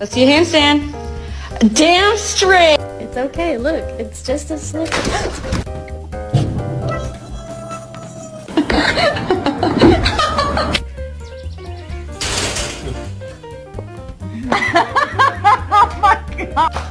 Let's see a handstand. Damn straight. It's okay, look, it's just a slip. Oh my god.